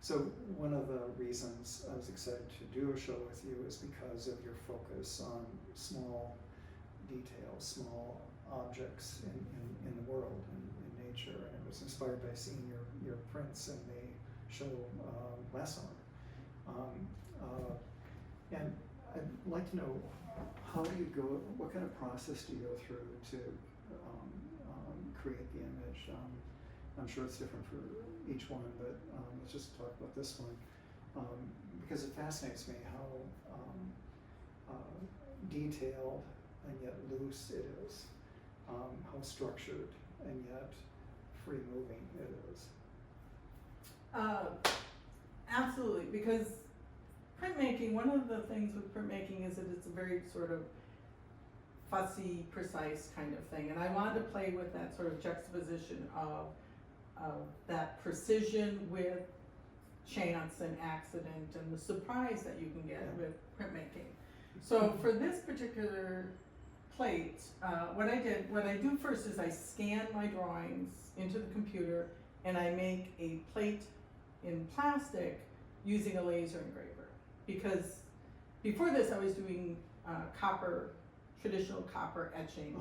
So one of the reasons I was excited to do a show with you is because of your focus on small details, small objects in the world, in nature, and it was inspired by seeing your prints in the show last summer. And I'd like to know, how do you go, what kind of process do you go through to create the image? I'm sure it's different for each one, but let's just talk about this one, because it fascinates me how detailed and yet loose it is, how structured and yet free-moving it is. Absolutely, because printmaking, one of the things with printmaking is that it's a very sort of fussy, precise kind of thing, and I wanted to play with that sort of juxtaposition of that precision with chance and accident and the surprise that you can get with printmaking. So for this particular plate, what I do first is I scan my drawings into the computer and I make a plate in plastic using a laser engraver. Because before this I was doing traditional copper etchings.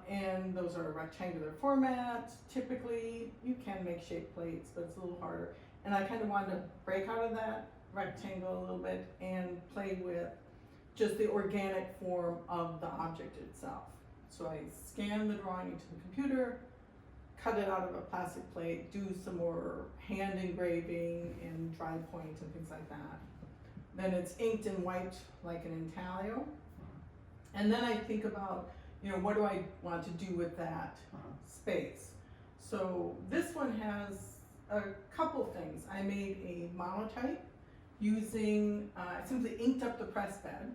And those are a rectangular format. Typically, you can make shaped plates, but it's a little harder. And I kind of wanted to break out of that rectangle a little bit and play with just the organic form of the object itself. So I scan the drawing into the computer, cut it out of a plastic plate, do some more hand engraving and dry point and things like that. Then it's inked and wiped like an intaglio. And then I think about, what do I want to do with that space? So this one has a couple things. I made a monotype using, simply inked up the press bed,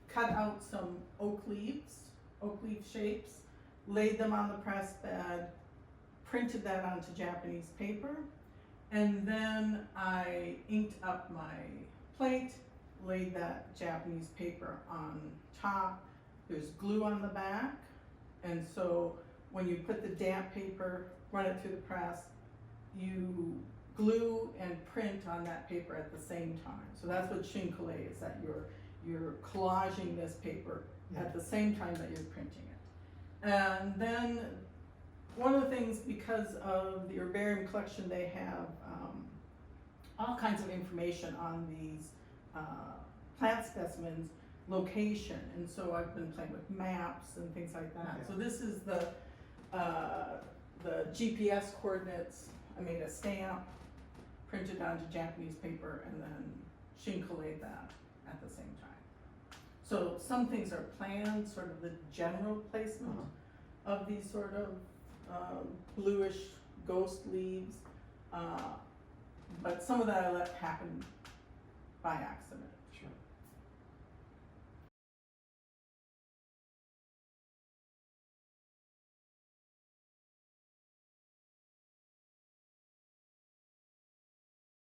cut out some oak leaf shapes, laid them on the press bed, printed that onto Japanese paper, and then I inked up my plate, laid that Japanese paper on top. There's glue on the back, and so when you put the damp paper, run it through the press, you glue and print on that paper at the same time. So that's what shinkole is, that you're collaging this paper at the same time that you're printing it. And then one of the things, because of the herbarium collection, they have all kinds of information on these plant specimens, location, and so I've been playing with maps and things like that. So this is the GPS coordinates. I made a stamp, printed onto Japanese paper, and then shinkoleed that at the same time. So some things are planned, sort of the general placement of these sort of bluish ghost leaves, but some of that I let happen by accident.